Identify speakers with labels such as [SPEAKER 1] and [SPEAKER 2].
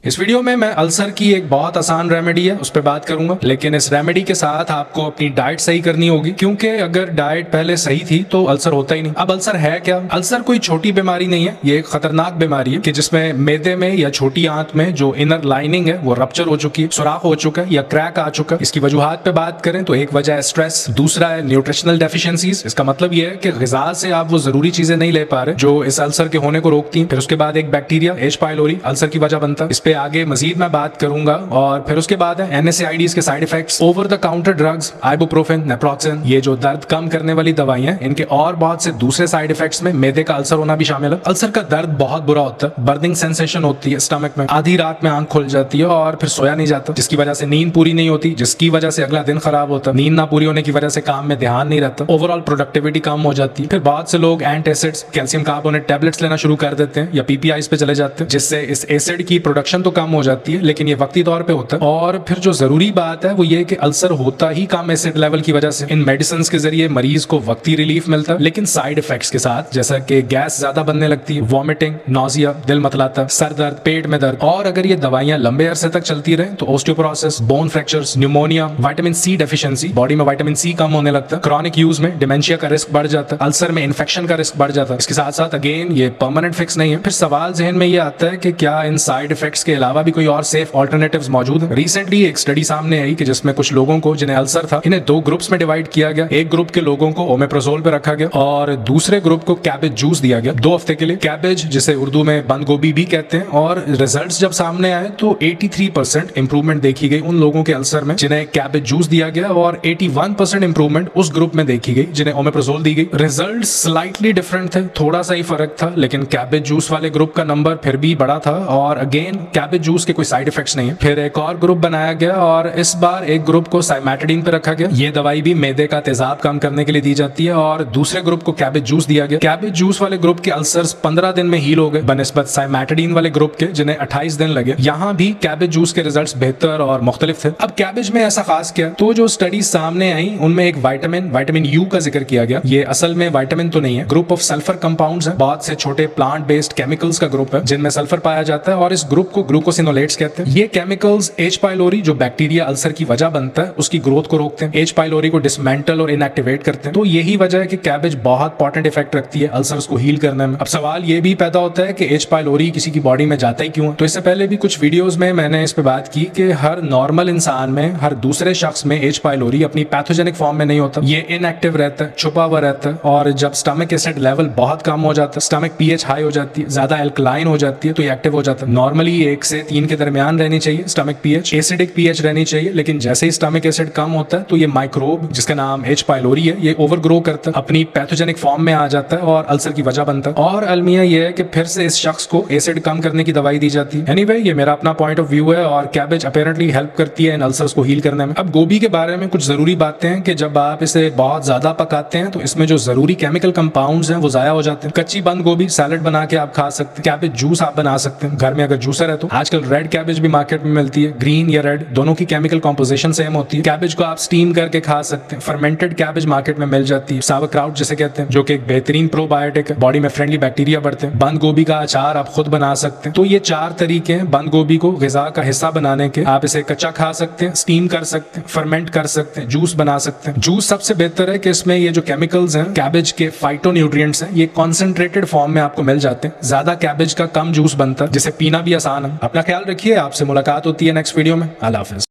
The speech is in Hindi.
[SPEAKER 1] इस वीडियो में मैं अल्सर की एक बहुत आसान रेमेडी है उस पर बात करूंगा, लेकिन इस रेमेडी के साथ आपको अपनी डाइट सही करनी होगी, क्योंकि अगर डाइट पहले सही थी तो अल्सर होता ही नहीं। अब अल्सर है क्या? अल्सर कोई छोटी बीमारी नहीं है, ये एक खतरनाक बीमारी है कि जिसमें मैदे में या छोटी आंत में जो इनर लाइनिंग है वो रप्चर हो चुकी है, सुराख हो चुका है या क्रैक आ चुका है। इसकी वजूहात पे बात करें तो एक वजह है स्ट्रेस, दूसरा है न्यूट्रिशनल डेफिशिएंसीज। इसका मतलब ये है कि ग़िज़ा से आप वो जरूरी चीजें नहीं ले पा रहे जो इस अल्सर के होने को रोकती हैं। फिर उसके बाद एक बैक्टीरिया एच पाइलोरी अल्सर की वजह बनता है। इस पे आगे मजीद मैं बात करूंगा। और फिर उसके बाद है NSAIDs के side effects, over the counter drugs, ibuprofen, naproxen, ये जो दर्द कम करने वाली दवाइयां, इनके और बहुत से दूसरे साइड इफेक्ट्स में मैदे का अल्सर होना भी शामिल है। अल्सर का दर्द बहुत बुरा होता है, बर्निंग सेंसेशन होती है स्टमक में, आधी रात में आंख खुल जाती है और फिर सोया नहीं जाता, जिसकी वजह से नींद पूरी नहीं होती, जिसकी वजह से अगला दिन खराब होता है। नींद ना पूरी होने की वजह से काम में ध्यान नहीं रहता, ओवरऑल प्रोडक्टिविटी कम हो जाती है। फिर बहुत से लोग एंटासिड्स, कैल्शियम कार्बोनेट टैबलेट्स लेना शुरू कर देते हैं या PPIs पे चले जाते हैं, जिससे इस एसिड की प्रोडक्शन तो कम हो जाती है, लेकिन ये वक्ती तौर पे होता है। और फिर जो जरूरी बात है वो ये कि अल्सर होता ही कम एसिड लेवल की वजह से। इन मेडिसिन के जरिए मरीज को वक्ती रिलीफ मिलता है, लेकिन साइड इफेक्ट्स के साथ, जैसा कि गैस ज्यादा बनने लगती है, वॉमिटिंग, नोजिया, दिल मतलाता, सर दर्द, पेट में दर्द। और अगर ये दवाइयां लंबे अरसे तक चलती रहे तो osteoporosis, bone fractures, pneumonia, vitamin C deficiency, body में विटामिन C कम होने लगता है, क्रॉनिक यूज में डिमेंशिया का रिस्क बढ़ जाता है, अल्सर में इन्फेक्शन का रिस्क बढ़ जाता है। इसके साथ साथ अगेन ये परमानेंट फिक्स नहीं है। फिर सवाल जहन में ये आता है कि क्या इन साइड इफेक्ट्स के अलावा भी कोई और सेफ ऑल्टरनेटिव्स मौजूद है? रिसेंटली एक स्टडी सामने आई कि जिसमें कुछ लोगों को जिन्हें अल्सर था, इन्हें 2 ग्रुप्स में डिवाइड किया गया। एक ग्रुप के लोगों को ओमेप्रोजोल पे रखा गया और दूसरे ग्रुप को कैबेज जूस दिया गया 2 हफ्ते के लिए। कैबेज, जिसे उर्दू में बंद गोभी भी कहते हैं, और रिजल्ट्स जब सामने आए तो 83% इंप्रूवमेंट देखी गई उन लोगों के अल्सर में जिन्हें कैबेज जूस दिया गया, और 81% इंप्रूवमेंट उस ग्रुप में देखी गई जिन्हें ओमेप्रोजोल दी गई। रिजल्ट स्लाइटली डिफरेंट थे, थोड़ा सा ही फर्क था, लेकिन कैबेज जूस वाले ग्रुप का नंबर फिर भी बड़ा था। और अगेन कैबेज जूस के कोई साइड इफेक्ट्स नहीं है। फिर एक और ग्रुप बनाया गया और इस बार एक ग्रुप को साइमेटिडीन पे रखा गया। ये दवाई भी मैदे का तेजाब कम करने के लिए दी जाती है, और दूसरे ग्रुप को कैबेज जूस दिया गया। कैबेज जूस वाले ग्रुप के अल्सर्स 15 दिन में हील हो गए बनिस्बत साइमेटिडीन वाले ग्रुप के जिन्हें 28 दिन लगे। यहाँ भी कैबेज जूस के रिजल्ट्स बेहतर और मुख्तलिफ थे। अब कैबेज में ऐसा खास क्या? तो जो स्टडीज सामने आई उनमें एक विटामिन U का जिक्र किया गया। ये असल में विटामिन तो नहीं है, ग्रुप ऑफ सल्फर कंपाउंड्स है, बहुत से छोटे प्लांट बेस्ड केमिकल्स का ग्रुप है जिनमें सल्फर पाया जाता है, और इस ग्रुप को ग्लूकोसिनोलेट्स कहते हैं। ये केमिकल्स H पाइलोरी, जो बैक्टीरिया अल्सर की वजह बनता है, उसकी ग्रोथ को रोकते हैं, H पाइलोरी को डिसमेंटल और इनएक्टिवेट करते हैं। तो यही वजह है कि कैबेज बहुत इंपॉर्टेंट इफेक्ट रखती है अल्सर्स को हील करने में। अब सवाल ये भी पैदा होता है कि H पाइलोरी किसी की बॉडी में जाता ही क्यों है? तो इससे पहले भी कुछ वीडियोस में मैंने इस पे बात की कि हर नॉर्मल इंसान में, हर दूसरे शख्स में H पाइलोरी अपनी पैथोजेनिक फॉर्म में नहीं होता, ये इनएक्टिव रहता है, छुपा हुआ रहता है। और जब स्टमक एसिड लेवल बहुत कम हो जाता है, स्टमक pH हाई हो जाती है, ज्यादा एल्कलाइन हो जाती है, तो ये एक्टिव हो जाता है। नॉर्मली 1 से 3 के दरमियान रहनी चाहिए स्टमक pH, एसिडिक pH रहनी चाहिए, लेकिन जैसे ही स्टमक एसिड कम होता है तो ये माइक्रोब, जिसका नाम H पाइलोरी है, ये ओवरग्रो करता है, अपनी पैथोजेनिक फॉर्म में आ जाता है और अल्सर की वजह बनता है। और अलमिया ये है कि फिर से इस शख्स को एसिड कम करने की दवाई दी जाती है। एनीवे, ये मेरा अपना पॉइंट ऑफ व्यू है, और कैबेज अपेरेंटली हेल्प करती है इन अल्सर्स को हील करने में। अब गोभी के बारे में कुछ जरूरी बातें हैं कि जब आप इसे बहुत ज्यादा पकाते हैं तो इसमें जो जरूरी केमिकल कंपाउंड्स हैं वो जाया हो जाते हैं। कच्ची बंद गोभी सैलेड बना के आप खा सकते हैं, कैबेज जूस आप बना सकते हैं घर में अगर जूसर है तो। आजकल रेड कैबेज भी मार्केट में मिलती है, ग्रीन या रेड, दोनों की केमिकल कॉम्पोजिशन सेम होती है। कैबेज को आप स्टीम करके खा सकते हैं, फर्मेंटेड कैबेज मार्केट में मिल जाती है, सावरक्राउट जिसे कहते हैं, जो कि एक बेहतरीन प्रोबायोटिक है, बॉडी में फ्रेंडली बैक्टीरिया बढ़ते हैं। बंद गोभी का अचार आप खुद बना सकते हैं। तो ये 4 तरीके हैं बंद गोभी को ग़िज़ा का हिस्सा बनाने के। आप इसे कच्चा खा सकते हैं, स्टीम कर सकते हैं, फर्मेंट कर सकते हैं, जूस बना सकते हैं। जूस सबसे बेहतर है कि इसमें ये जो केमिकल्स हैं कैबेज के, फाइटोन्यूट्रिएंट्स हैं, ये कॉन्सेंट्रेटेड फॉर्म में आपको मिल जाते हैं। ज्यादा कैबेज का कम जूस बनता है जिसे पीना भी आसान है। अपना ख्याल रखिए, आपसे मुलाकात होती है नेक्स्ट वीडियो में। अल्लाह हाफिज।